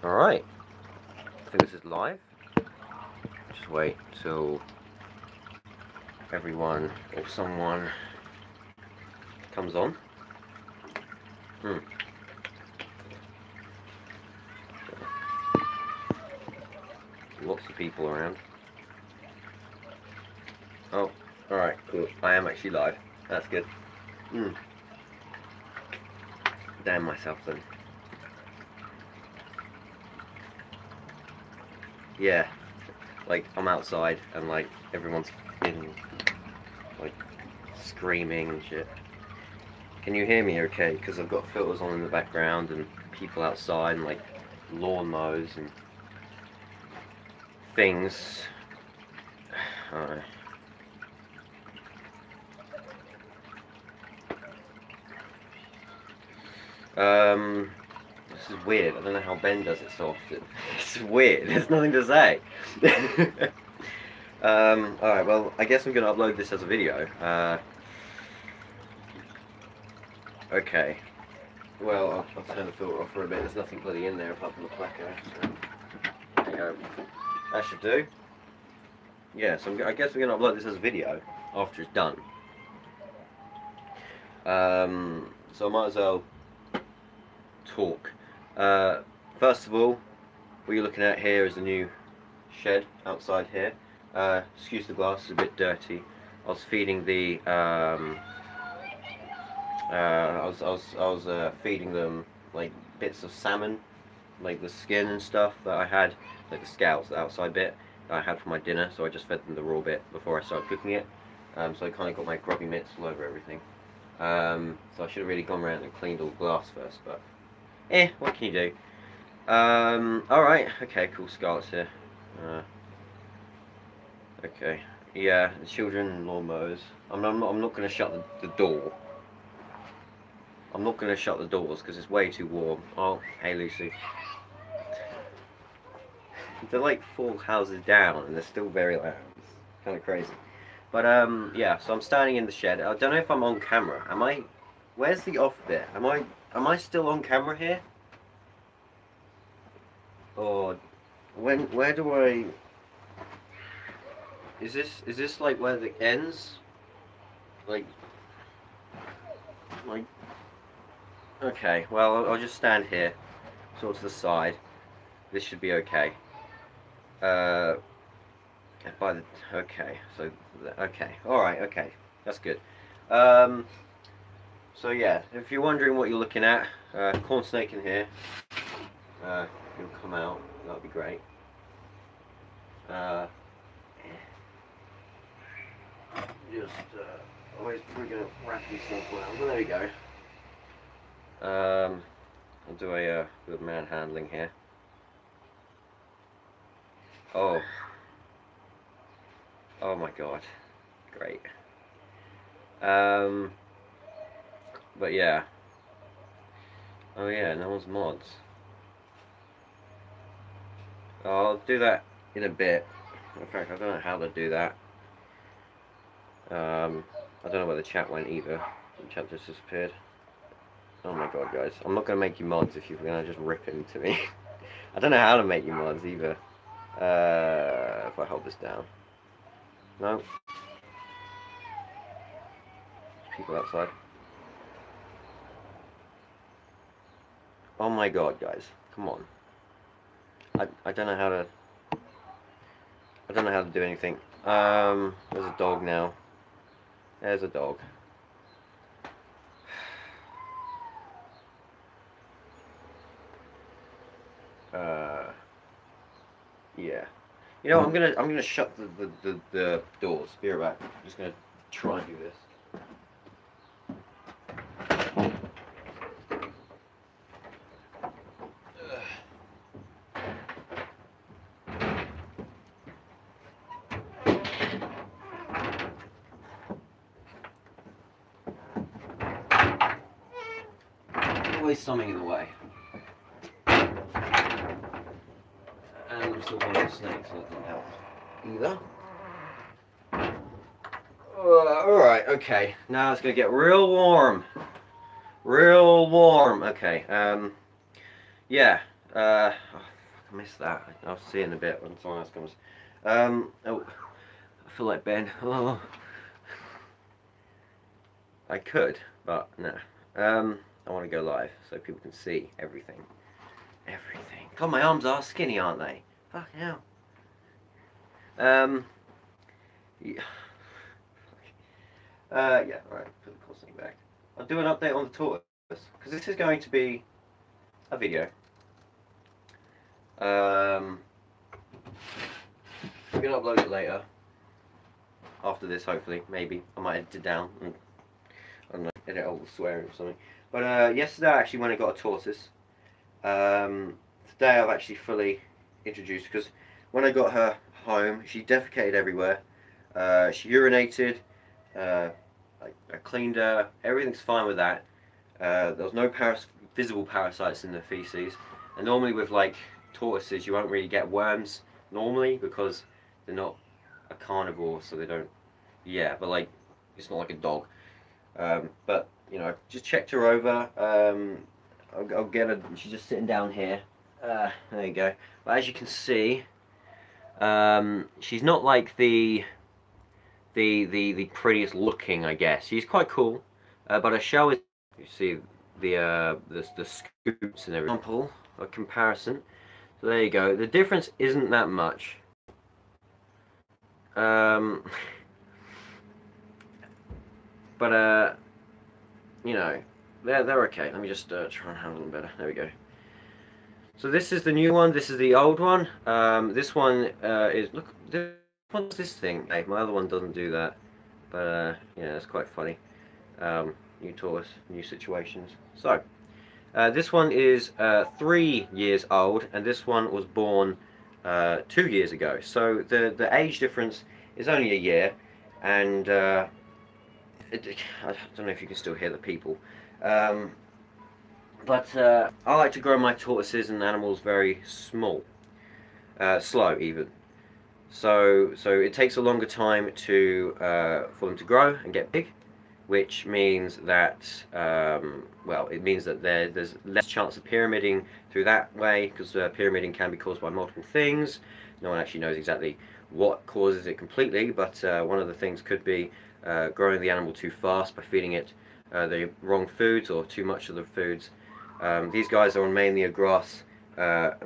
Alright, I think this is live. Just wait till everyone or someone comes on. Lots of people around. Oh, alright, cool. I am actually live. That's good. Damn myself then. Yeah, like I'm outside and like everyone's in like screaming and shit. Can you hear me okay? Because I've got filters on in the background and people outside and like lawnmowers and things. Alright. This is weird. I don't know how Ben does it so often. It's weird. There's nothing to say. Alright, well, I guess I'm going to upload this as a video. Okay. Well, I'll turn the filter off for a bit. There's nothing bloody in there apart from the placard. So, there you go. That should do. Yeah, so I guess we're going to upload this as a video after it's done. So I might as well talk. First of all, what you're looking at here is the new shed outside here. Excuse the glass, it's a bit dirty. I was feeding the I was feeding them like bits of salmon, like the skin and stuff that I had, like the scalps, the outside bit that I had for my dinner. So I just fed them the raw bit before I started cooking it. So I kind of got my grubby mitts all over everything. So I should have really gone around and cleaned all the glass first, but what can you do? Alright, okay, cool. Scarlet's here. Okay, yeah, the children and lawnmowers. I'm not going to shut the door. I'm not going to shut the doors because it's way too warm. Oh, hey Lucy. They're like 4 houses down and they're still very loud. It's kind of crazy. But yeah, so I'm standing in the shed. I don't know if I'm on camera. Am I? Where's the off bit? Am I still on camera here? Or where do I? Is this like where it ends? Like okay, well I'll just stand here, sort of to the side. This should be okay. Okay, so okay, all right, okay, that's good. So yeah, if you're wondering what you're looking at, corn snake in here. He'll come out. That'll be great. Always we're gonna wrap himself around. Well, there we go. I'll do a bit of manhandling here. Oh my god, great. But yeah. Oh yeah, no one's mods. I'll do that in a bit. In fact, I don't know how to do that. I don't know where the chat went either. The chat just disappeared. Oh my god, guys. I'm not going to make you mods if you're going to just rip into me. I don't know how to make you mods either. If I hold this down. No. There's people outside. Oh my god, guys. Come on. I don't know how to... I don't know how to do anything. There's a dog now. There's a dog. Yeah. You know, I'm gonna shut the doors. Be right back. I'm just gonna try and do this. Always something in the way. And I'm still holding the snake, so that doesn't help either. Alright, okay. Now it's gonna get real warm. Real warm. Okay, yeah. Oh, I missed that. I'll see in a bit when someone else comes. Oh, I feel like Ben. Oh, I could, but no. I want to go live so people can see everything. Everything. God, my arms are skinny, aren't they? Fucking hell. Yeah. Yeah, alright, put the course thing back. I'll do an update on the tortoise, because this is going to be a video. I'm going to upload it later. After this, hopefully, maybe. I might edit it down and, I don't know, edit all the swearing or something. But yesterday I actually went and got a tortoise. Today I've actually fully introduced, because when I got her home, she defecated everywhere. She urinated. I cleaned her. Everything's fine with that. There was no visible parasites in the feces. And normally with like tortoises, you won't really get worms normally because they're not a carnivore, so they don't. Yeah, but like it's not like a dog. But you know, just checked her over. I'll get her. She's just sitting down here. There you go. But as you can see, she's not like the prettiest looking, I guess. She's quite cool, but her shell is. You see the scoops and everything. Example, a comparison. So there you go. The difference isn't that much. But you know, they're okay. Let me just try and handle them better. There we go. So this is the new one. This is the old one. This one is look. What's this thing? Hey, my other one doesn't do that. But yeah, it's quite funny. New tortoise, new situations. So this one is 3 years old, and this one was born 2 years ago. So the age difference is only a year, and I don't know if you can still hear the people. But I like to grow my tortoises and animals very small, slow even. So it takes a longer time to for them to grow and get big, which means that well, it means that there's less chance of pyramiding through that way, because pyramiding can be caused by multiple things. No one actually knows exactly what causes it completely, but one of the things could be growing the animal too fast by feeding it the wrong foods or too much of the foods. These guys are on mainly a grass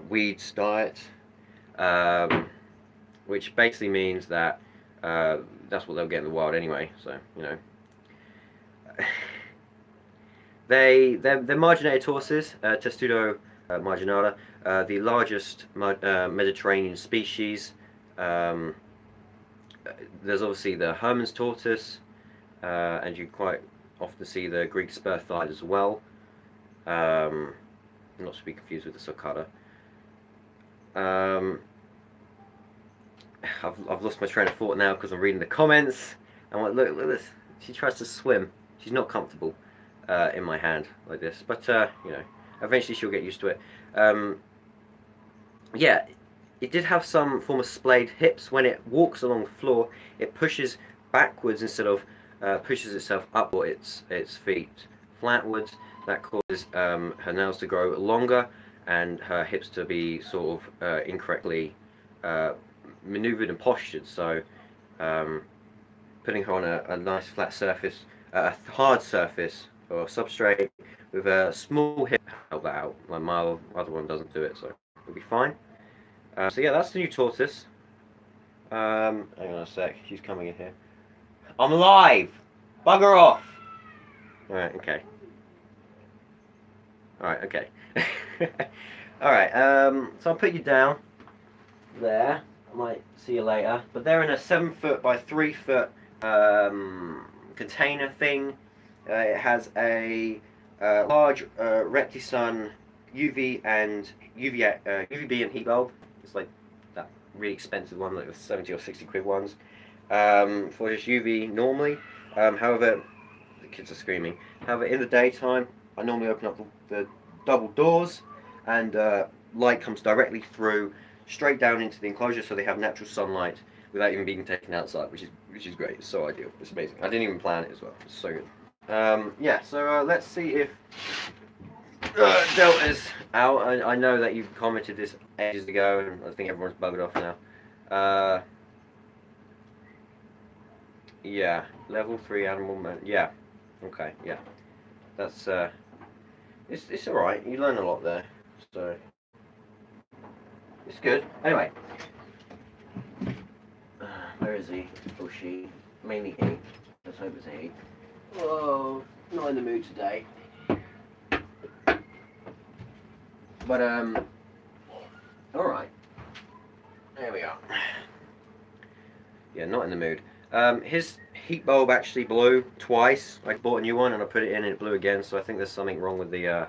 weeds diet, which basically means that that's what they'll get in the wild anyway. So you know, they're marginated tortoises, Testudo marginata, the largest Mediterranean species. There's obviously the Hermann's tortoise, and you quite often see the Greek spurthide as well. Not to be confused with the sulcata. I've lost my train of thought now because I'm reading the comments. I'm like, look at this. She tries to swim. She's not comfortable in my hand like this. But you know, eventually she'll get used to it. Yeah, it did have some form of splayed hips. When it walks along the floor, it pushes backwards instead of pushes itself up, or its feet flatwards. That causes her nails to grow longer and her hips to be sort of incorrectly maneuvered and postured. So putting her on a nice flat surface, a hard surface or substrate with a small hip help that out. Like my other one doesn't do it, so it'll be fine. So yeah, that's the new tortoise. Hang on a sec, she's coming in here. I'm live! Bugger off! Alright, okay. Alright, okay. Alright, so I'll put you down there. I might see you later. But they're in a 7 foot by 3 foot container thing. It has a large Reptiles UVB and heat bulb. It's like that really expensive one, like the 70 or 60 quid ones. For just UV normally. However, the kids are screaming. However, in the daytime, I normally open up the double doors, and light comes directly through, straight down into the enclosure, so they have natural sunlight without even being taken outside, which is great. It's so ideal. It's amazing. I didn't even plan it as well. It's so good. Yeah. So let's see if Delta's out. I know that you commented this ages ago, and I think everyone's buggered off now. Yeah, level 3 animal man. Yeah, okay, yeah. That's it's all right. You learn a lot there, so it's good. Anyway, where is he? Or she? Mainly he. Let's hope it's he. Whoa, not in the mood today. But all right. There we are. Yeah, not in the mood. His heat bulb actually blew twice. I bought a new one and I put it in and it blew again. So I think there's something wrong with the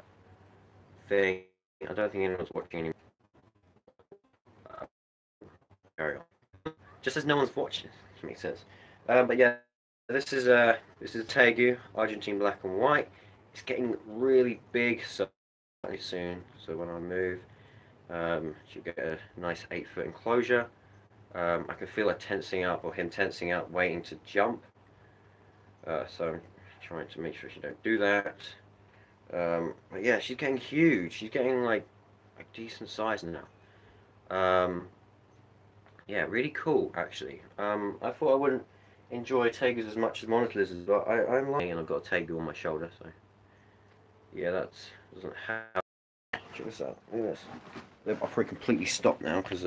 thing. I don't think anyone's watching anymore. Carry on. Just as no one's watching, which makes sense. But yeah, this is a Tegu, Argentine black and white. It's getting really big so soon. So when I move, should get a nice 8-foot enclosure. I can feel her tensing up, or him tensing up, waiting to jump. So I'm trying to make sure she don't do that. But yeah, she's getting huge. She's getting like a decent size now. Yeah, really cool actually. I thought I wouldn't enjoy Tegus as much as monitor lizards, but I'm liking it, and I've got a Tegu on my shoulder, so yeah, that doesn't have. Check this out. Look at this. I'll probably completely stop now because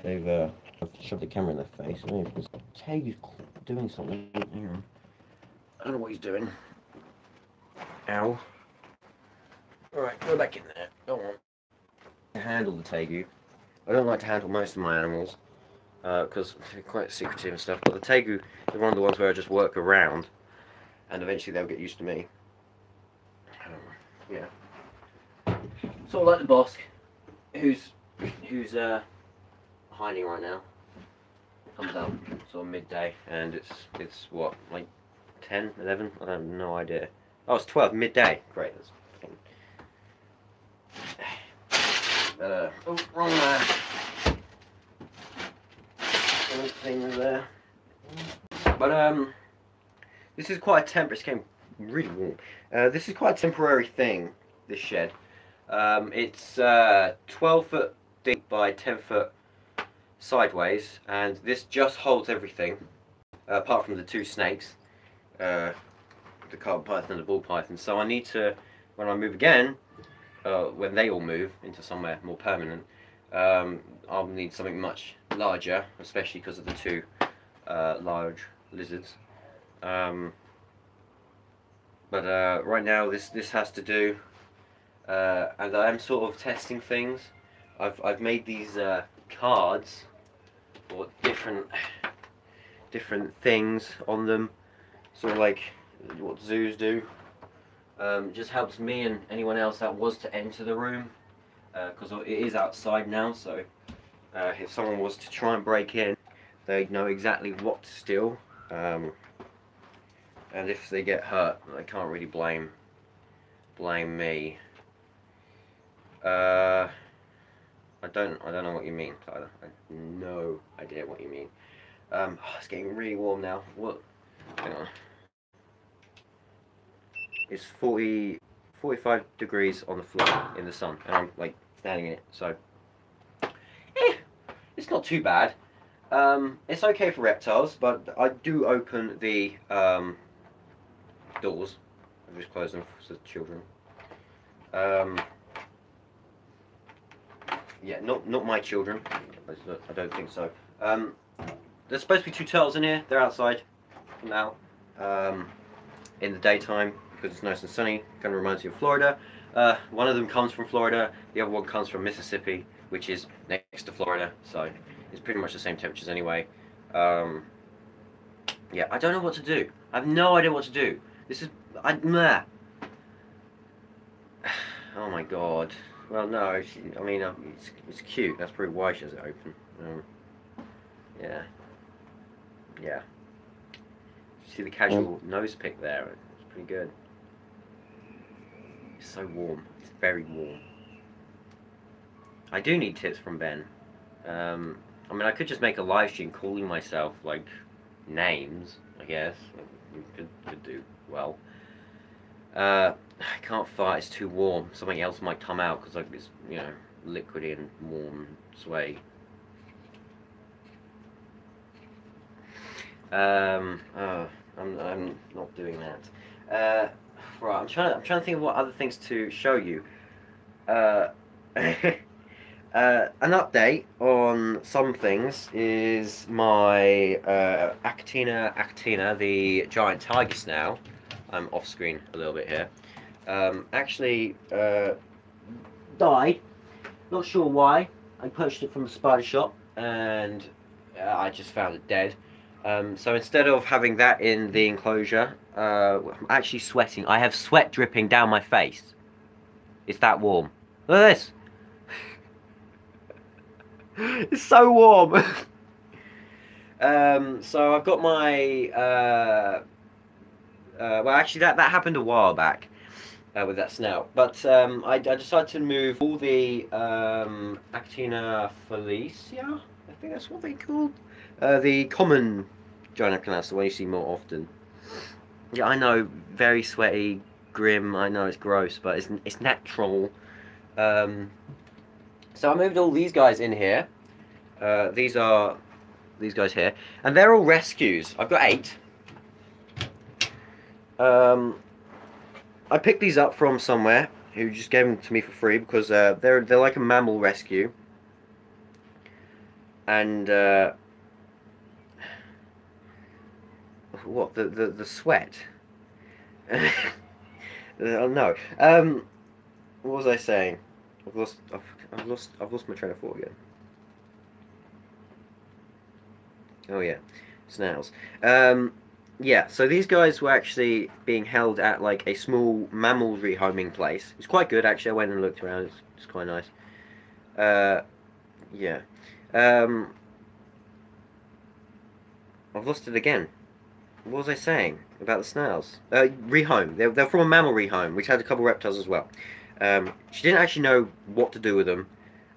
they've shoved the camera in their face. Tegu's doing something. I don't know what he's doing. Ow. Alright, go back in there. Go on. Handle the Tegu. I don't like to handle most of my animals because they're quite secretive and stuff, but the Tegu is one of the ones where I just work around and eventually they'll get used to me. Yeah. Sort of like the Bosque, who's hiding right now. Comes out sort of midday, and it's what, like 10, 11? I have no idea. Oh, it's 12, midday. Great. That's oh, wrong thing there. But this is quite a it's getting really warm. This is quite a temporary thing. This shed. It's 12 foot deep by 10 foot sideways, and this just holds everything apart from the 2 snakes, the carpet python and the ball python. So I need to, when I move again, when they all move into somewhere more permanent, I'll need something much larger, especially because of the 2 large lizards. But right now this has to do, and I'm sort of testing things. I've made these cards for different things on them, sort of like what zoos do. Just helps me and anyone else that was to enter the room, because it is outside now, so if someone was to try and break in, they'd know exactly what to steal, and if they get hurt, they can't really blame me. I don't know what you mean, Tyler. I have no idea what you mean. Oh, it's getting really warm now. What? Hang on. It's 45 degrees on the floor in the sun, and I'm like standing in it, so it's not too bad. It's okay for reptiles, but I do open the doors. I just close them for the children. Yeah, not my children. I don't think so. There's supposed to be 2 turtles in here. They're outside now in the daytime because it's nice and sunny. Kind of reminds you of Florida. One of them comes from Florida. The other one comes from Mississippi, which is next to Florida. So it's pretty much the same temperatures anyway. Yeah, I don't know what to do. I have no idea what to do. This is meh. Oh my god. Well, no, I mean, it's cute. That's probably why she has it open. Yeah. Yeah. See the casual nose pick there? It's pretty good. It's so warm. It's very warm. I do need tips from Ben. I mean, I could just make a live stream calling myself, like, names, I guess. Could do well. I can't fart. It's too warm. Something else might come out because like it's liquidy and warm, sweaty. I'm not doing that. Right, I'm trying to think of what other things to show you. An update on some things is my Actina, the giant tiger snail. I'm off screen a little bit here. Actually died. Not sure why. I purchased it from the spider shop and I just found it dead. So instead of having that in the enclosure, I'm actually sweating. I have sweat dripping down my face. It's that warm. Look at this. It's so warm. So I've got my well, actually that happened a while back with that snail, but I decided to move all the Actina felicia, I think that's what they called, the common giant actinus, the one you see more often. Yeah, I know, very sweaty, grim. I know it's gross, but it's natural. So I moved all these guys in here. These are these guys here, and they're all rescues. I've got 8. I picked these up from somewhere who just gave them to me for free because they're like a mammal rescue, and what the sweat? Oh no. What was I saying? I've lost my train of thought again. Oh yeah, snails. Yeah, so these guys were actually being held at like a small mammal rehoming place. It's quite good actually. I went and looked around. It's quite nice. Yeah. I've lost it again. What was I saying about the snails? Rehome. They're from a mammal rehome, which had a couple reptiles as well. She didn't actually know what to do with them.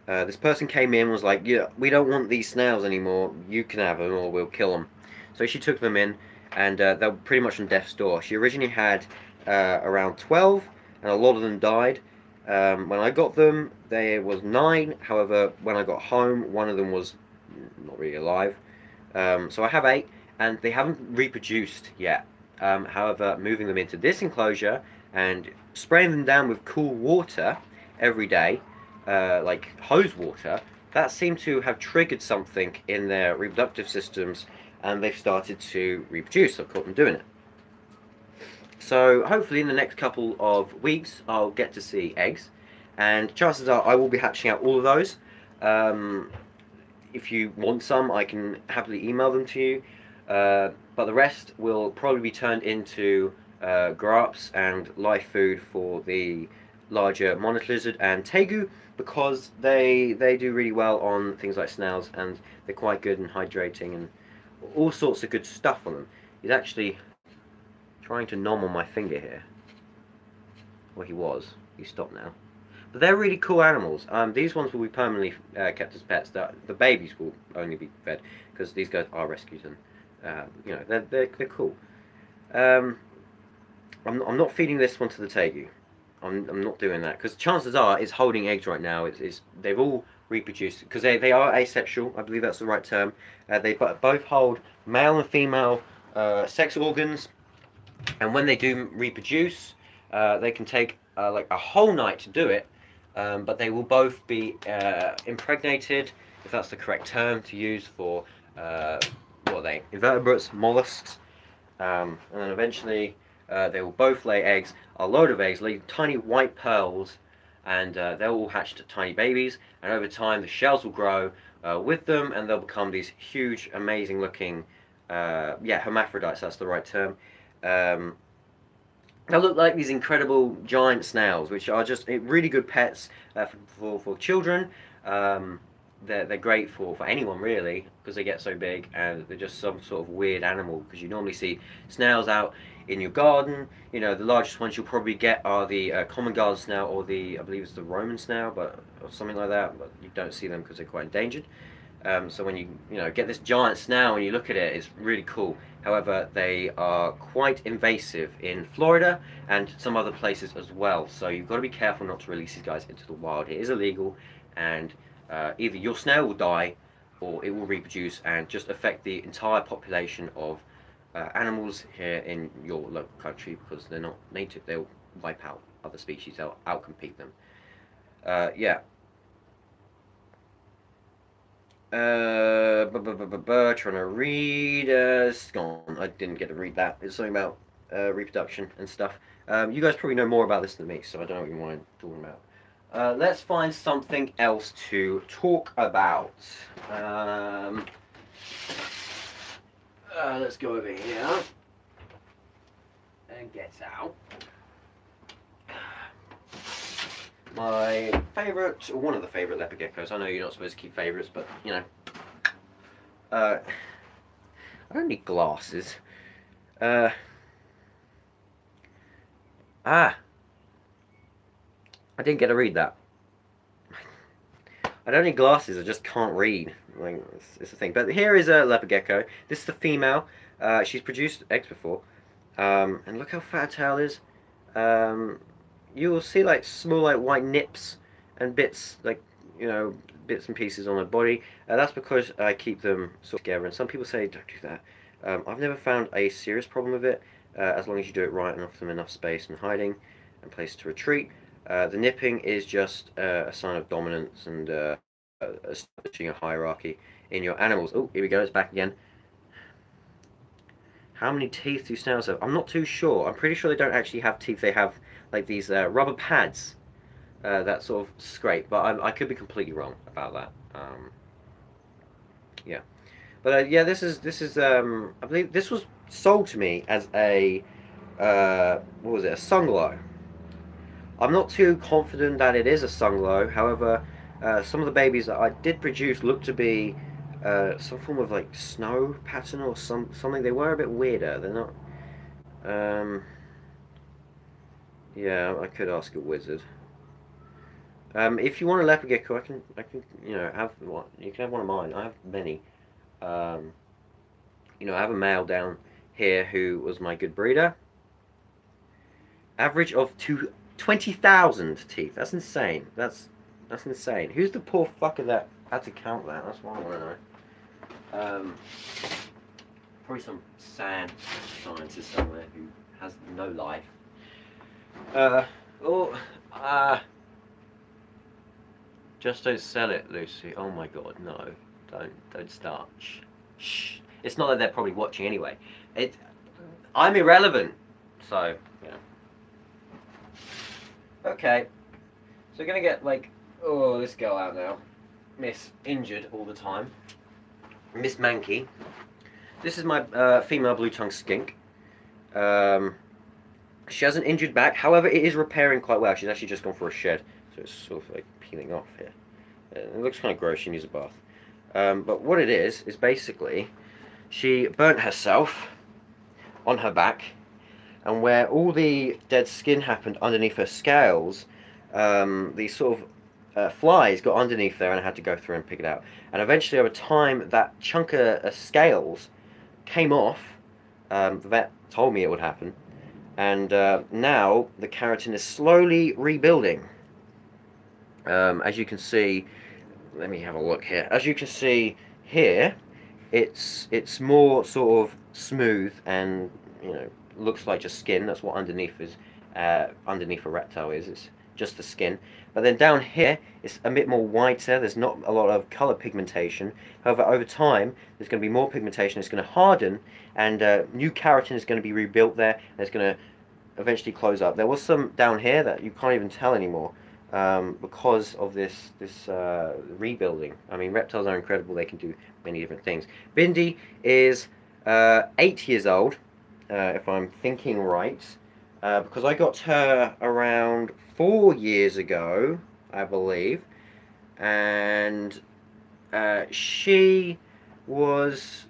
This person came in and was like, yeah, we don't want these snails anymore. You can have them or we'll kill them. So she took them in, and they were pretty much on death's door. She originally had around 12, and a lot of them died. When I got them, there was 9. However, when I got home, one of them was not really alive. So I have 8, and they haven't reproduced yet. However, moving them into this enclosure and spraying them down with cool water every day, like hose water, that seemed to have triggered something in their reproductive systems, and they've started to reproduce. I've caught them doing it. So hopefully in the next couple of weeks I'll get to see eggs, and chances are I will be hatching out all of those. If you want some, I can happily email them to you, but the rest will probably be turned into grow-ups and live food for the larger monarch lizard and tegu, because they do really well on things like snails, and they're quite good in hydrating and all sorts of good stuff on them. He's actually trying to nom on my finger here. Well, he was. He's stopped now. But they're really cool animals. These ones will be permanently kept as pets. The babies will only be fed because these guys are rescued, and you know, they're cool. I'm not feeding this one to the tegu. I'm not doing that because chances are it's holding eggs right now. They've all reproduced because they are asexual. I believe that's the right term. They both hold male and female sex organs, and when they do reproduce, they can take like a whole night to do it. But they will both be impregnated, if that's the correct term to use for what are they? Invertebrates, mollusks, and then eventually they will both lay eggs, a load of eggs, lay tiny white pearls, and they'll all hatch to tiny babies, and over time the shells will grow with them, and they'll become these huge, amazing looking, yeah, hermaphrodites, that's the right term. They'll look like these incredible giant snails, which are just really good pets for children. They're great for anyone really, because they get so big, and they're just some sort of weird animal, because you normally see snails out in your garden. You know, the largest ones you'll probably get are the common garden snail, or I believe it's the Roman snail, or something like that, but you don't see them because they're quite endangered. So when you get this giant snail and you look at it, it's really cool. However, they are quite invasive in Florida and some other places as well. So you've got to be careful not to release these guys into the wild. It is illegal, and either your snail will die or it will reproduce and just affect the entire population of animals here in your local country, because they're not native. They'll wipe out other species. They'll outcompete them. Yeah. Trying to read. It's gone. I didn't get to read that. It's something about reproduction and stuff. You guys probably know more about this than me, so I don't know what you want to talk about. Let's find something else to talk about. Let's go over here and get out my favourite, one of the favourite leopard geckos. I know you're not supposed to keep favourites, but you know. I don't need glasses. I didn't get to read that. I don't need glasses, I just can't read. Like, it's a thing. But here is a leopard gecko. This is the female. She's produced eggs before. And look how fat her tail is. You will see like small like white nips and bits, like, bits and pieces on her body. That's because I keep them sort of together. And some people say don't do that. I've never found a serious problem with it, as long as you do it right and offer them enough space and hiding and place to retreat. The nipping is just a sign of dominance and establishing a hierarchy in your animals. Oh, here we go, it's back again. How many teeth do snails have? I'm not too sure. I'm pretty sure they don't actually have teeth. They have like these rubber pads that sort of scrape, but I could be completely wrong about that. Yeah, but yeah, this is I believe this was sold to me as a what was it, a sunglow. I'm not too confident that it is a sunglow. However, some of the babies that I did produce look to be some form of like snow pattern or something. They were a bit weirder. They're not. Yeah, I could ask a wizard. If you want a leopard gecko, I can have one. You can have one of mine. I have many. I have a male down here who was my good breeder. Average of 20,000 teeth. That's insane. That's insane. Who's the poor fucker that had to count that? That's what I want to know. Probably some sand scientist somewhere who has no life. Just don't sell it, Lucy. Oh my God, no! Don't start. Shh, shh. It's not that they're probably watching anyway. I'm irrelevant, so yeah. Okay, so we're gonna get like, oh, this girl out now. Miss Injured all the time. Miss Manky. This is my female blue-tongued skink. She has an injured back, however it is repairing quite well. She's actually just gone for a shed, so it's sort of like peeling off here. It looks kind of gross, she needs a bath. But what it is basically, she burnt herself on her back, and where all the dead skin happened underneath her scales, these sort of flies got underneath there and I had to go through and pick it out. And eventually over time that chunk of scales came off. The vet told me it would happen. And now the keratin is slowly rebuilding. As you can see, let me have a look here. As you can see here, it's more sort of smooth and looks like just skin. That's what underneath is. Underneath a reptile is. It's just the skin. But then down here, it's a bit more whiter. There's not a lot of color pigmentation. However, over time, there's going to be more pigmentation. It's going to harden, and new keratin is going to be rebuilt there. And it's going to eventually close up. There was some down here that you can't even tell anymore because of this rebuilding. I mean, reptiles are incredible. They can do many different things. Bindi is 8 years old, if I'm thinking right, because I got her around 4 years ago, I believe, and she was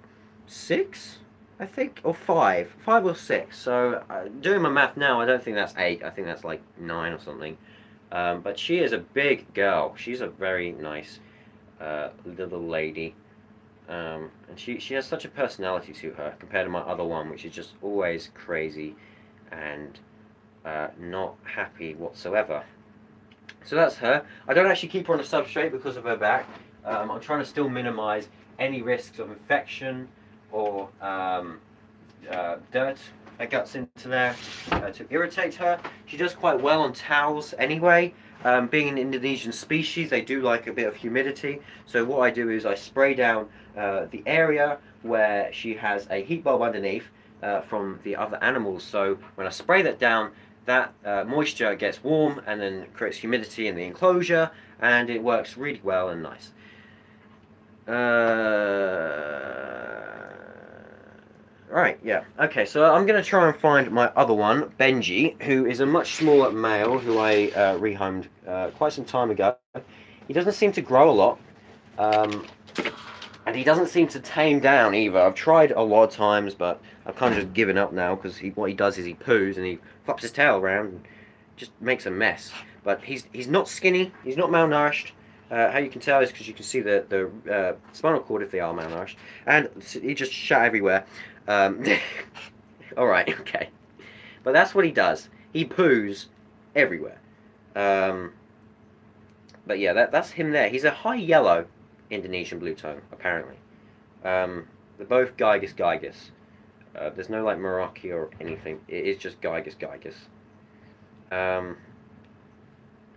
6, I think, or 5 or 6. So doing my math now, I don't think that's 8. I think that's like 9 or something. But she is a big girl. She's a very nice little lady. And she has such a personality to her compared to my other one, which is just always crazy and not happy whatsoever. So that's her. I don't actually keep her on a substrate because of her back. I'm trying to still minimize any risks of infection or dirt that gets into there to irritate her. She does quite well on towels anyway. Being an Indonesian species, they do like a bit of humidity. So what I do is I spray down the area where she has a heat bulb underneath from the other animals. So when I spray that down, that moisture gets warm and then creates humidity in the enclosure, and it works really well and nice. Right, yeah. Okay, so I'm going to try and find my other one, Benji, who is a much smaller male who I rehomed quite some time ago. He doesn't seem to grow a lot, and he doesn't seem to tame down either. I've tried a lot of times, but I've kind of just given up now because what he does is he poos and he flops his tail around and just makes a mess. But he's not skinny, he's not malnourished. How you can tell is because you can see the spinal cord if they are malnourished, and he just shat everywhere. Alright, okay. But that's what he does. He poos everywhere. But yeah, that's him there. He's a high yellow Indonesian blue tongue, apparently. They're both Gygus. There's no like Meraki or anything. It is just Gygus.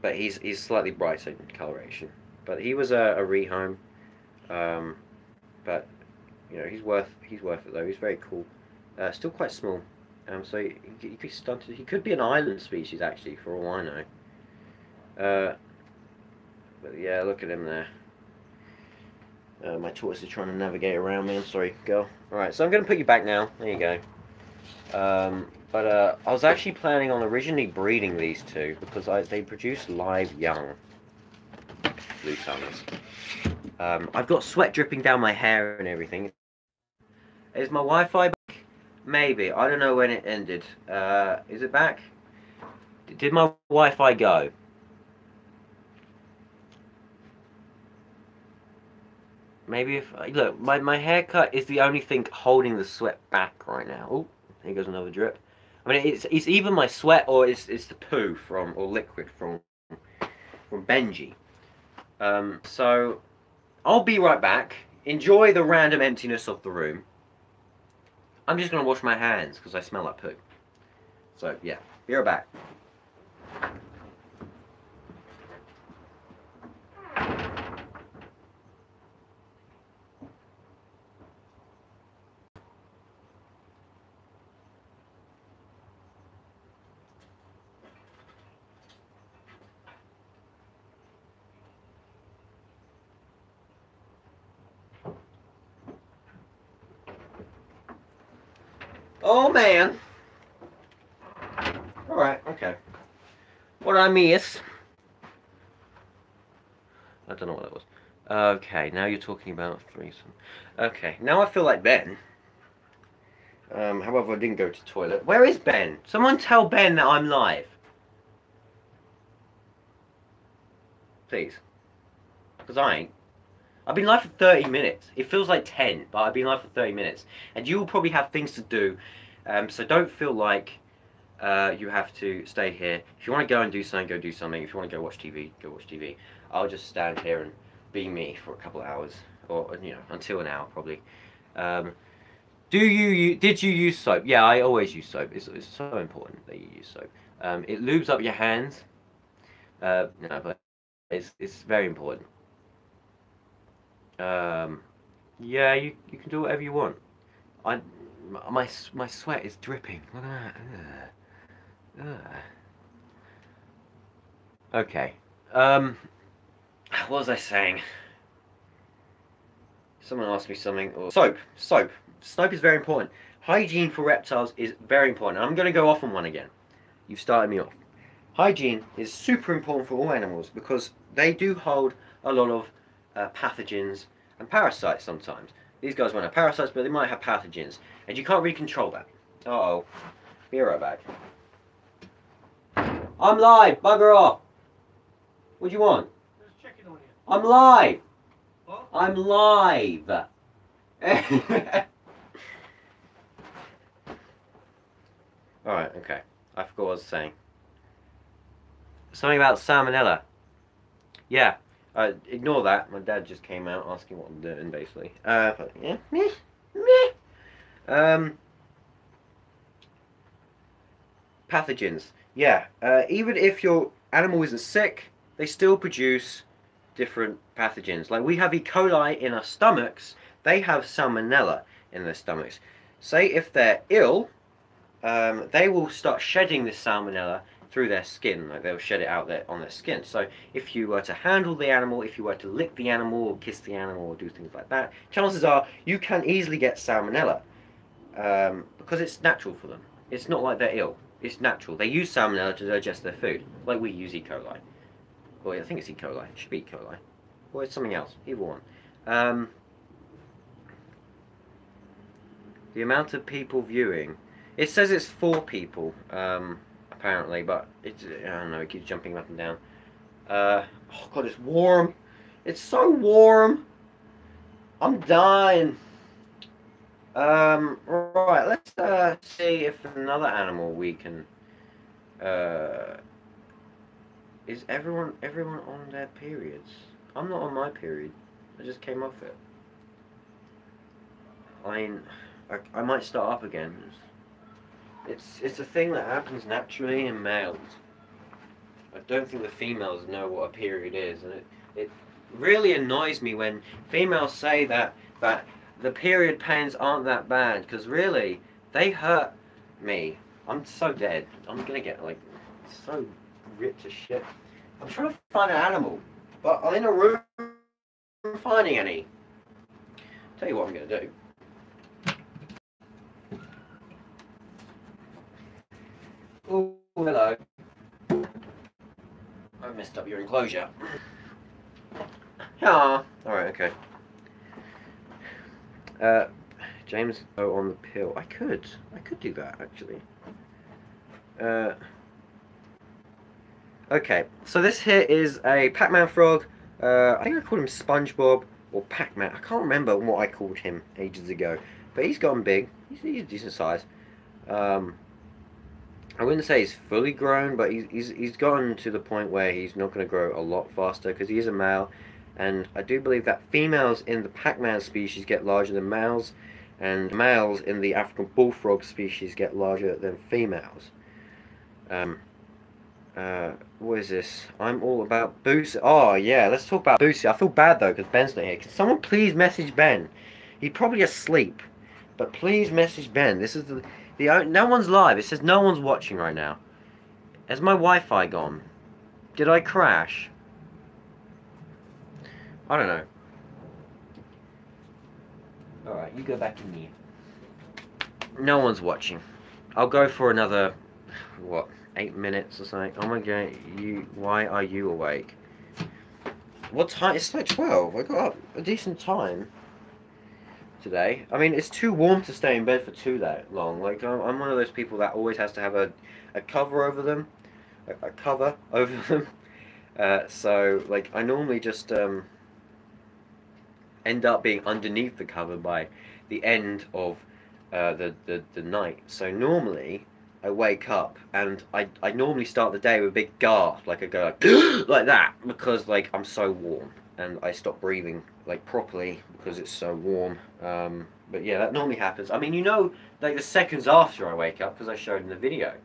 But he's slightly brighter in coloration. But he was a rehome. But you know, he's worth it though. He's very cool. Still quite small. So he could be stunted. He could be an island species actually, for all I know. But yeah, look at him there. My tortoise is trying to navigate around me. I'm sorry, girl. Alright, so I'm going to put you back now. There you go. But I was actually planning on originally breeding these two because they produce live young blue tongues. I've got sweat dripping down my hair and everything. Is my Wi-Fi back? Maybe. I don't know when it ended. Is it back? Did my Wi-Fi go? Maybe if... Look, my haircut is the only thing holding the sweat back right now. Oh, here goes another drip. I mean, it's either my sweat or it's the poo from... or liquid from Benji. So, I'll be right back. Enjoy the random emptiness of the room. I'm just going to wash my hands because I smell like poo. So, yeah. Be right back. Oh, man. Alright, okay. What did I miss? I don't know what that was. Okay, now you're talking about threesome. Okay, now I feel like Ben. However, I didn't go to the toilet. Where is Ben? Someone tell Ben that I'm live. Please. Because I ain't. I've been live for 30 minutes. It feels like 10, but I've been live for 30 minutes. And you will probably have things to do. So don't feel like you have to stay here. If you want to go and do something, go do something. If you want to go watch TV, go watch TV. I'll just stand here and be me for a couple of hours. Or, you know, until an hour, probably. Did you use soap? Yeah, I always use soap. It's so important that you use soap. It lubes up your hands. No, but it's very important. Yeah, you can do whatever you want. My sweat is dripping. Look at that. Okay. What was I saying? Someone asked me something. Or soap. Soap is very important. Hygiene for reptiles is very important. I'm going to go off on one again. You've started me off. Hygiene is super important for all animals because they do hold a lot of pathogens and parasites sometimes. These guys won't have parasites, but they might have pathogens. And you can't really control that. Uh-oh. Be right back. I'm live! Bugger off! What do you want? Just checking on you. I'm live! I'm live. Alright, okay. I forgot what I was saying. Something about salmonella. Yeah. Ignore that. My dad just came out asking what I'm doing, basically. Yeah. Meh. Meh. Pathogens. Yeah. Even if your animal isn't sick, they still produce different pathogens. Like we have E. coli in our stomachs, they have salmonella in their stomachs. Say if they're ill, they will start shedding this salmonella through their skin, like they'll shed it out there on their skin. So if you were to handle the animal, if you were to lick the animal or kiss the animal or do things like that, chances are you can easily get salmonella because it's natural for them. It's not like they're ill. It's natural. They use salmonella to digest their food, like we use E. coli. Well, I think it's E. coli. It should be E. coli. Or it's something else. Either one. The amount of people viewing. It says it's 4 people, apparently, but it's, I don't know, it keeps jumping up and down. Oh god, it's warm. It's so warm. I'm dying. Right, let's see if another animal we can, is everyone on their periods? I'm not on my period. I just came off it. I mean, I might start up again. It's a thing that happens naturally in males. I don't think the females know what a period is, and it really annoys me when females say that the period pains aren't that bad, because really they hurt me. I'm so dead. I'm gonna get like so ripped to shit. I'm trying to find an animal, but I'm in a room finding any. Tell you what I'm gonna do. Oh, hello. I messed up your enclosure. Ah, alright, okay. James, on the pill. I could do that, actually. Okay, so this here is a Pac-Man frog. I think I called him SpongeBob or Pac-Man. I can't remember what I called him ages ago. But he's gotten big. He's a decent size. I wouldn't say he's fully grown, but he's gotten to the point where he's not going to grow a lot faster because he is a male, and I do believe that females in the Pac-Man species get larger than males, and males in the African bullfrog species get larger than females. What is this? I'm all about Boosie. Oh yeah, let's talk about Boosie. I feel bad though because Ben's not here. Can someone please message Ben? He's probably asleep, but please message Ben. This is the no one's live. It says no one's watching right now. Has my Wi-Fi gone? Did I crash? I don't know. Alright, you go back in here. No one's watching. I'll go for another, what, 8 minutes or something. Oh my god, why are you awake? What time? It's like 12. I got up a decent time today. I mean, it's too warm to stay in bed for too that long. Like, I'm one of those people that always has to have a cover over them. A cover over them. So, like, I normally just end up being underneath the cover by the end of the night. So normally I wake up and I normally start the day with a big gasp, like I go like, like that, because like I'm so warm and I stop breathing like properly because it's so warm. But yeah, that normally happens. I mean, you know, like the seconds after I wake up, because I showed in the video.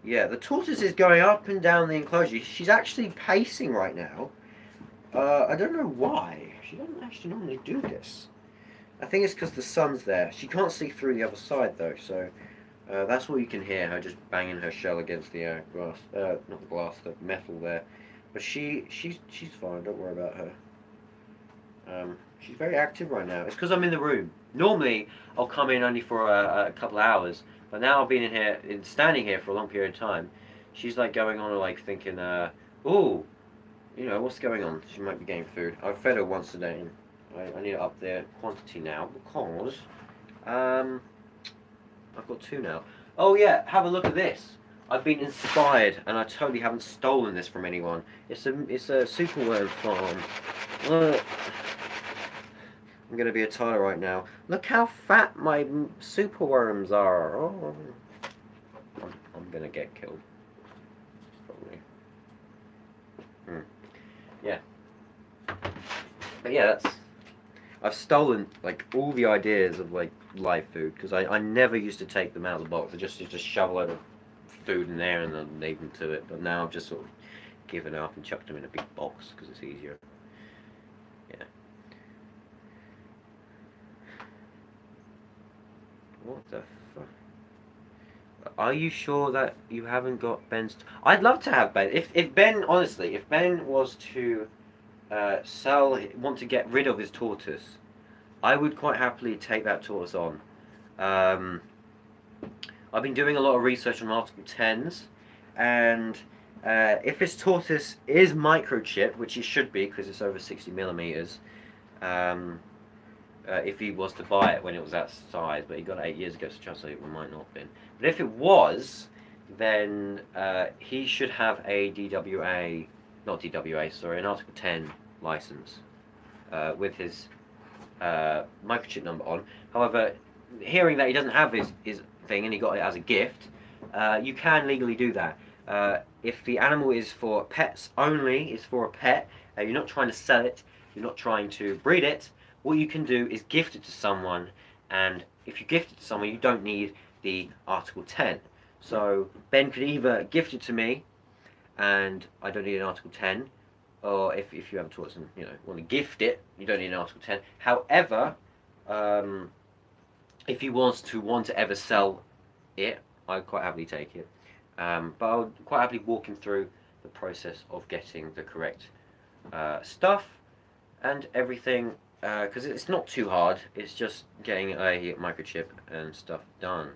Yeah, the tortoise is going up and down the enclosure. She's actually pacing right now. I don't know why. She doesn't actually normally do this. I think it's because the sun's there. She can't see through the other side though, so that's what you can hear, her just banging her shell against the glass. Not the glass, the metal there. But she's fine. Don't worry about her. She's very active right now. It's because I'm in the room. Normally, I'll come in only for a couple of hours, but now I've been in here, standing here for a long period of time. She's like going on, like thinking, ooh, you know, what's going on? She might be getting food. I've fed her once a day. I need to up their quantity now because I've got 2 now. Oh yeah, have a look at this. I've been inspired, and I totally haven't stolen this from anyone. It's a superworm farm. Look, I'm gonna be a Tyler right now. Look how fat my superworms are. Oh. I'm gonna get killed. Probably. Yeah. But yeah, I've stolen like all the ideas of like live food because I never used to take them out of the box. I just used to shove a load of food in there and then leave them to it. But now I've just sort of given up and chucked them in a big box because it's easier. Yeah. What the fuck? Are you sure that you haven't got Ben's? I'd love to have Ben. If Ben, honestly, if Ben was to want to get rid of his tortoise, I would quite happily take that tortoise on. I've been doing a lot of research on Article 10s, and if his tortoise is microchipped, which it should be because it's over 60 millimeters, if he was to buy it when it was that size, but he got it 8 years ago, so chances are it might not have been. But if it was, then he should have a DWA, not DWA, sorry, an Article 10 license with his microchip number on. However, hearing that he doesn't have his thing and he got it as a gift, you can legally do that. If the animal is for pets only, is for a pet, you're not trying to sell it, you're not trying to breed it, what you can do is gift it to someone, and if you gift it to someone, you don't need the Article 10. So Ben could either gift it to me, and I don't need an Article 10, or if you have a tortoise and want to gift it, you don't need an Article 10. However, if he wants to ever sell it, I'd quite happily take it. But I would quite happily walk him through the process of getting the correct stuff and everything, because it's not too hard. It's just getting a microchip and stuff done.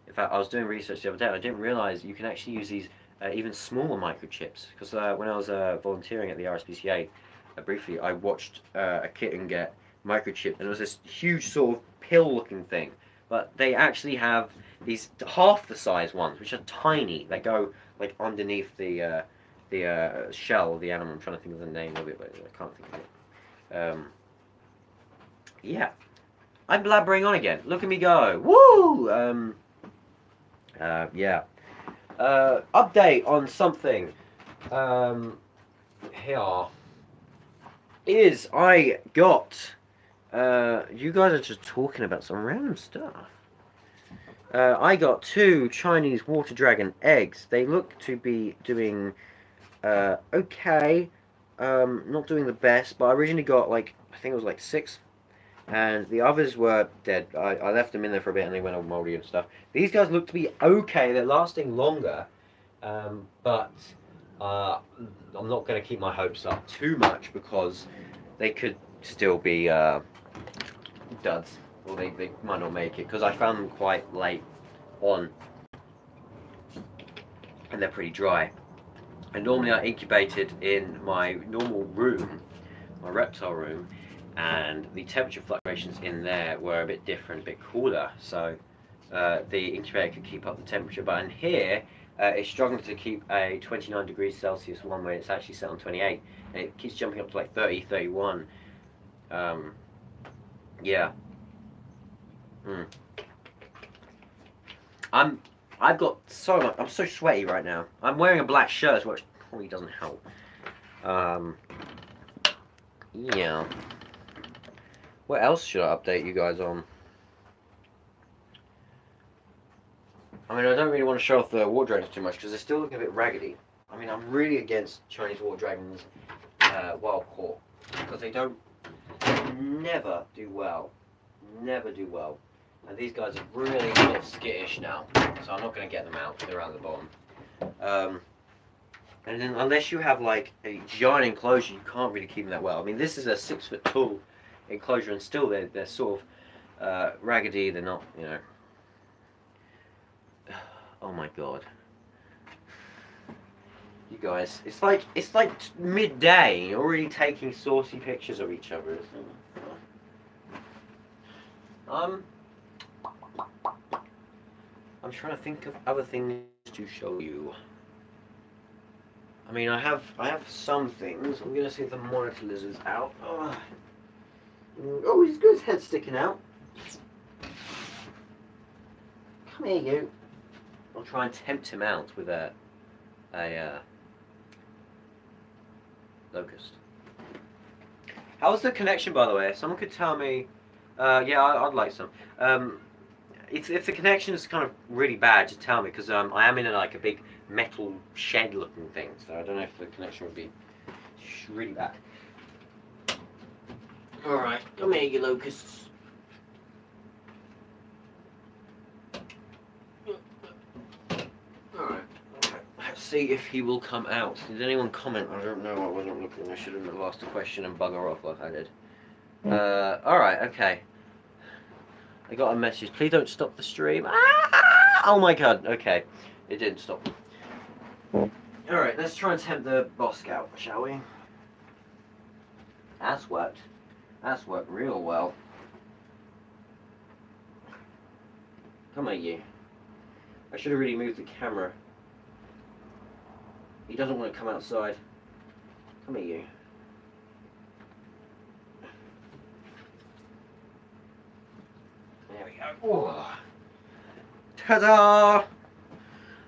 In fact, I was doing research the other day and I didn't realize you can actually use these even smaller microchips, because when I was volunteering at the RSPCA, briefly, I watched a kitten get microchipped, and it was this huge sort of pill-looking thing. But they actually have these half the size ones, which are tiny. They go like underneath the shell of the animal. I'm trying to think of the name of it, but I can't think of it. Yeah, I'm blabbering on again. Look at me go! Woo! Yeah. Update on something. Here is I got. You guys are just talking about some random stuff. I got 2 Chinese water dragon eggs. They look to be doing okay. Not doing the best, but I originally got like, I think it was like 6. And the others were dead. I left them in there for a bit and they went all moldy and stuff. These guys look to be okay. They're lasting longer. But I'm not going to keep my hopes up too much because they could still be duds. Or they might not make it, because I found them quite late on. And they're pretty dry. And normally I incubated in my normal room, my reptile room, and the temperature fluctuations in there were a bit different, a bit cooler, so the incubator could keep up the temperature. But in here, it's struggling to keep a 29 degrees Celsius one where it's actually set on 28, and it keeps jumping up to like 30, 31. Yeah. I've got so much. I'm so sweaty right now. I'm wearing a black shirt, which probably doesn't help. Yeah. What else should I update you guys on? I mean, I don't really want to show off the water dragons too much because they're still looking a bit raggedy. I mean, I'm really against Chinese water dragons wild caught because they never do well. Never do well. And these guys are really sort of skittish now, so I'm not going to get them out. They're around the bottom. And then unless you have like a giant enclosure, you can't really keep them that well. I mean, this is a 6 foot tall enclosure, and still they're sort of raggedy. They're not, you know. Oh my god, you guys! It's like midday. You're already taking saucy pictures of each other. I'm trying to think of other things to show you. I mean, I have some things. I'm gonna see if the monitor lizard's out. Oh, he's got his head sticking out. Come here, you. I'll try and tempt him out with a locust. How's the connection, by the way? If someone could tell me. Yeah, I'd like some. If the connection is kind of really bad, just tell me, because I am in like a big metal shed looking thing, so I don't know if the connection would be really bad. Alright, come here, you locusts. Alright, let's see if he will come out. Did anyone comment? I don't know, I wasn't looking. I should have asked a question and bugger off like I did. Alright, okay. I got a message. Please don't stop the stream. Ah! Oh my god. Okay. It didn't stop. Alright, let's try and tempt the boss out, shall we? That's worked. That's worked real well. Come on, you. I should have really moved the camera. He doesn't want to come outside. Come here, you. There we go. Oh. Ta-da!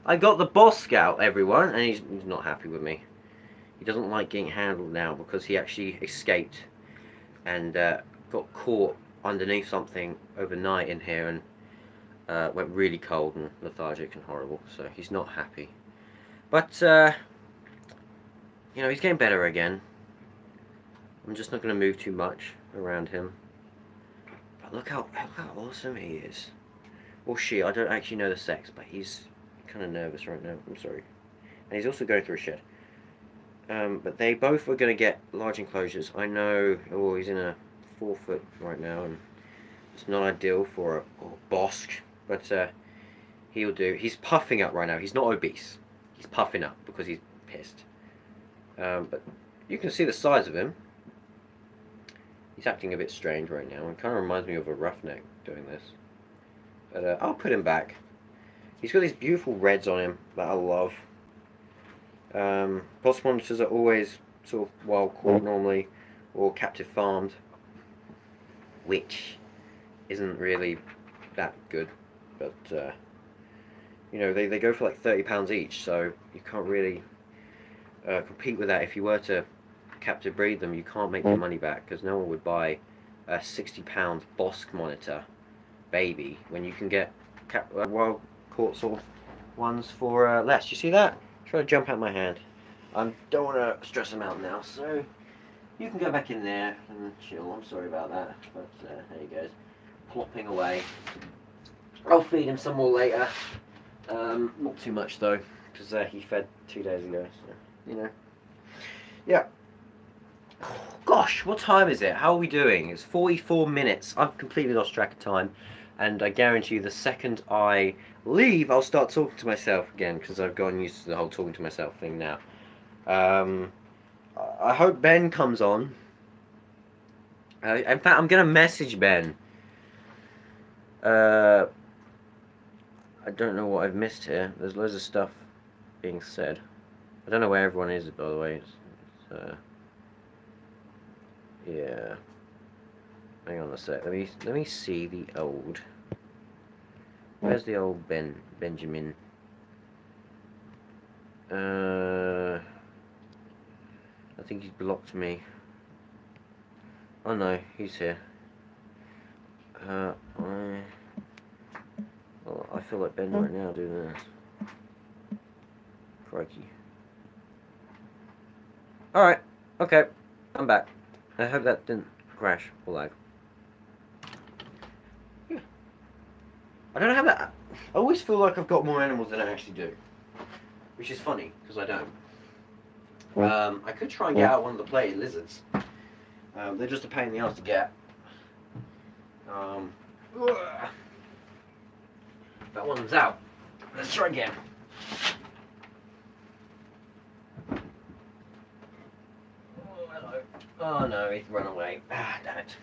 I got the boss scout, everyone, and he's not happy with me. He doesn't like getting handled now because he actually escaped and got caught underneath something overnight in here and went really cold and lethargic and horrible. So he's not happy. But you know, he's getting better again. I'm just not going to move too much around him. But look how awesome he is. Or she, I don't actually know the sex, but he's kind of nervous right now. I'm sorry. And he's also going through a shed. But they both are going to get large enclosures. I know, oh, he's in a 4 foot right now, and it's not ideal for a bosk, but he'll do. He's puffing up right now. He's not obese. He's puffing up because he's pissed. But you can see the size of him. He's acting a bit strange right now. It kind of reminds me of a roughneck doing this. But I'll put him back. He's got these beautiful reds on him that I love. Boss monsters are always sort of wild caught normally, or captive farmed, which isn't really that good. But you know, they go for like £30 each, so you can't really compete with that. If you were to captive breed them, you can't make your money back because no one would buy a £60 Bosk monitor baby when you can get wild caught sort of ones for less. You see that? Try to jump out my hand. I don't want to stress him out now, so you can go back in there and chill. I'm sorry about that, but there he goes, plopping away. I'll feed him some more later. Not too much though, because he fed 2 days ago, so you know. Yeah. Gosh, what time is it? How are we doing? It's 44 minutes. I've completely lost track of time, and I guarantee you the second I leave, I'll start talking to myself again, because I've gotten used to the whole talking to myself thing now. I hope Ben comes on. In fact, I'm going to message Ben. I don't know what I've missed here. There's loads of stuff being said. I don't know where everyone is, by the way. Yeah. Hang on a sec. Let me see the old. Where's the old Benjamin? I think he's blocked me. Oh no, he's here. I feel like Ben right now doing this. Crikey. Alright, okay, I'm back. I hope that didn't crash or lag. Yeah. I don't have that. I always feel like I've got more animals than I actually do. Which is funny, because I don't. I could try and get out one of the play lizards. They're just a pain in the ass to get. That one's out. Let's try again. Oh, hello. Oh no, he's run away. Ah, damn it.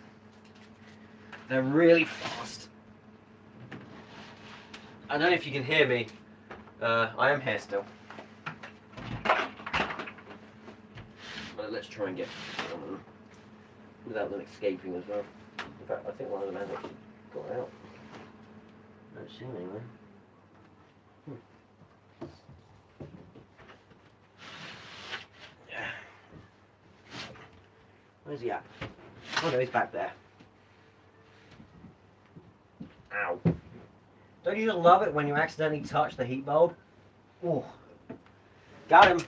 They're really fast. I don't know if you can hear me. I am here still. But let's try and get on them without them escaping as well. In fact, I think one of them has actually got out. I don't see him anywhere. Yeah. Where's he at? Oh no, he's back there. Ow. Don't you just love it when you accidentally touch the heat bulb? Ooh. Got him.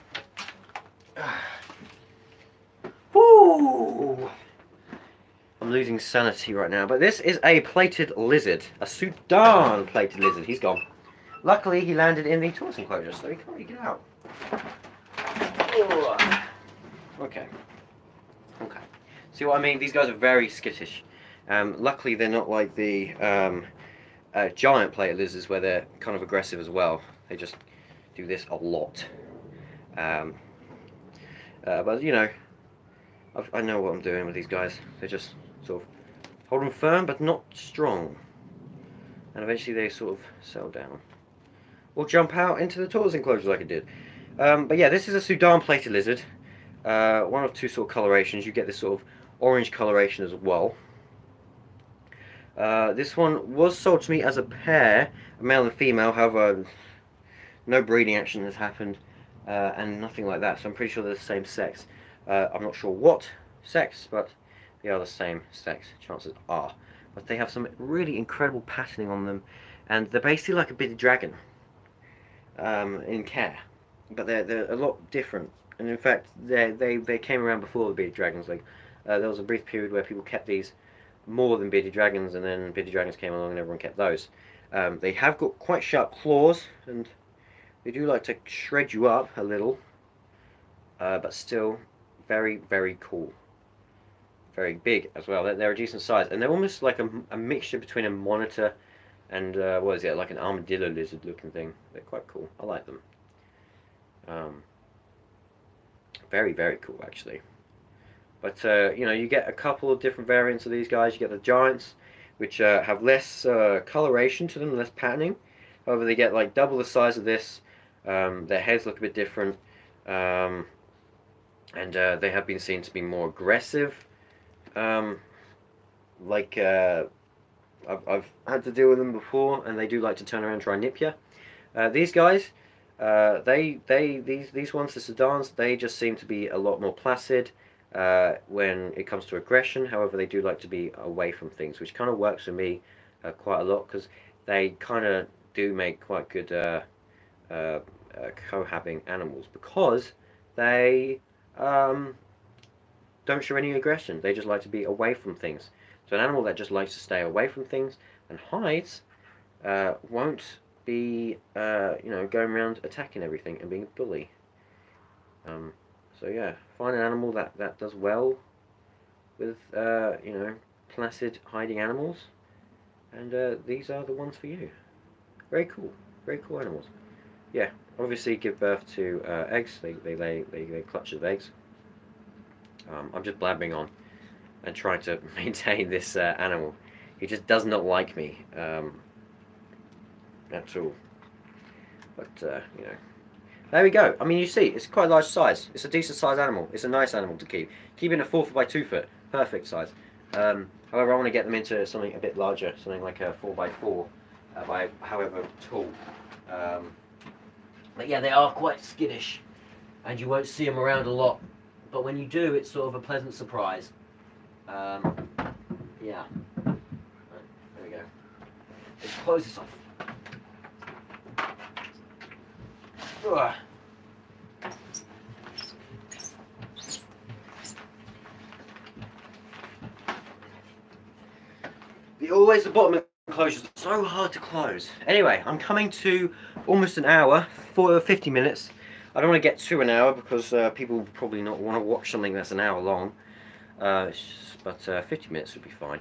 Woo! I'm losing sanity right now, but this is a plated lizard. A Sudan plated lizard. He's gone. Luckily, he landed in the tortoise enclosure, so he can't really get out. Okay. Okay. See what I mean? These guys are very skittish. Luckily, they're not like the giant plated lizards where they're kind of aggressive as well. They just do this a lot. But, you know, I know what I'm doing with these guys. They're just sort of hold them firm, but not strong. And eventually they sort of settle down. Or jump out into the tortoise enclosure like it did. But yeah, this is a Sudan plated lizard. One of two sort of colorations. You get this sort of orange coloration as well. This one was sold to me as a pair, a male and female. However, no breeding action has happened, and nothing like that. So I'm pretty sure they're the same sex. I'm not sure what sex, but they are the same sex. Chances are. But they have some really incredible patterning on them, and they're basically like a bearded dragon in care. But they're a lot different. And in fact, they came around before the bearded dragons. Like there was a brief period where people kept these more than bearded dragons, and then bearded dragons came along and everyone kept those. They have got quite sharp claws, and they do like to shred you up a little, but still very, very cool. Very big as well. They're a decent size, and they're almost like a mixture between a monitor and what is it, like an armadillo lizard looking thing. They're quite cool. I like them. Very, very cool actually. But you know, you get a couple of different variants of these guys. You get the giants, which have less coloration to them, less patterning. However, they get like double the size of this. Their heads look a bit different, and they have been seen to be more aggressive. I've had to deal with them before, and they do like to turn around and try and nip you. These guys, these ones, the Sudans, they just seem to be a lot more placid when it comes to aggression. However, they do like to be away from things, which kind of works for me quite a lot, because they kind of do make quite good cohabiting animals, because they don't show any aggression. They just like to be away from things. So an animal that just likes to stay away from things and hides won't be you know, going around attacking everything and being a bully. So yeah, find an animal that does well with you know, placid hiding animals, and these are the ones for you. Very cool animals. Yeah, obviously give birth to eggs. They clutch of eggs. I'm just blabbing on and trying to maintain this animal. He just does not like me at all. But you know, there we go. I mean, you see, it's quite a large size. It's a decent sized animal. It's a nice animal to keep. Keeping a 4 foot by 2 foot, perfect size. However, I want to get them into something a bit larger, something like a 4 by 4, by however tall. But yeah, they are quite skittish, and you won't see them around a lot. But when you do, it's sort of a pleasant surprise. Yeah. Right, there we go. Let's close this off. Ugh. Always the bottom of the enclosure is so hard to close. Anyway, I'm coming to almost an hour, 50 minutes. I don't want to get to an hour because people probably not want to watch something that's an hour long. But 50 minutes would be fine.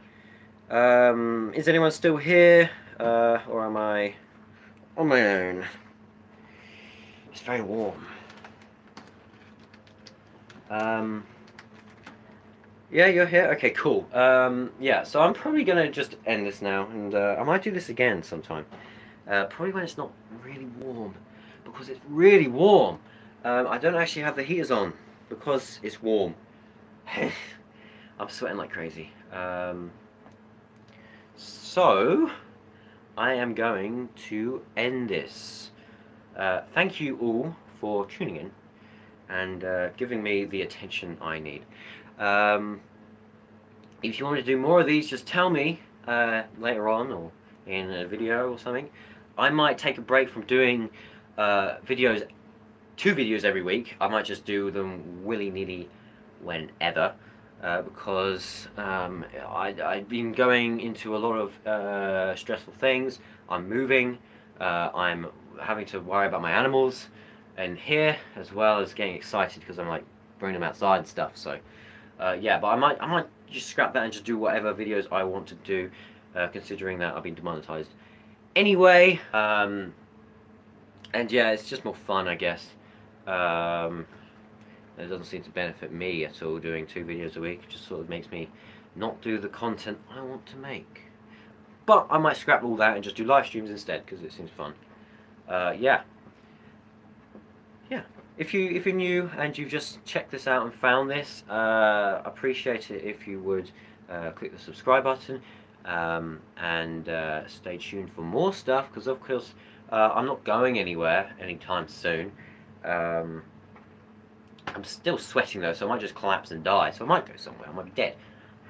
Is anyone still here? Or am I on my own? It's very warm. Yeah, you're here? Okay, cool. Yeah, so I'm probably going to just end this now, and I might do this again sometime. Probably when it's not really warm. because it's really warm. I don't actually have the heaters on because it's warm. I'm sweating like crazy. So I am going to end this. Thank you all for tuning in and giving me the attention I need. If you want to do more of these, just tell me later on or in a video or something. I might take a break from doing videos, 2 videos every week. I might just do them willy-nilly whenever. Because I've been going into a lot of stressful things. I'm moving, I'm having to worry about my animals and here, as well as getting excited because I'm like bringing them outside and stuff. So yeah, but I might just scrap that and just do whatever videos I want to do, considering that I've been demonetized anyway. And yeah, it's just more fun, I guess. It doesn't seem to benefit me at all doing 2 videos a week. It just sort of makes me not do the content I want to make. But I might scrap all that and just do live streams instead because it seems fun. Yeah. If you're new and you've just checked this out and found this, I appreciate it if you would click the subscribe button and stay tuned for more stuff, because of course I'm not going anywhere anytime soon. I'm still sweating though, so I might just collapse and die. So I might go somewhere. I might be dead.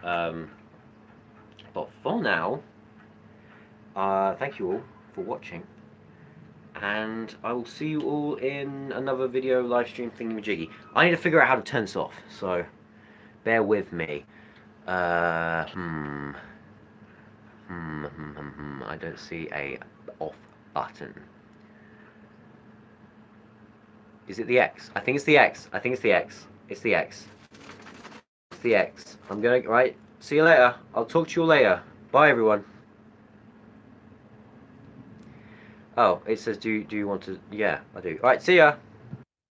But for now, thank you all for watching, and I will see you all in another video live stream thingy-majiggy. I need to figure out how to turn this off, so bear with me. I don't see a off button. Is it the X? I think it's the X. I think it's the X. It's the X. It's the X. I'm going to... Right. See you later. I'll talk to you later. Bye, everyone. Oh, it says, do you want to... Yeah, I do. Alright, see ya.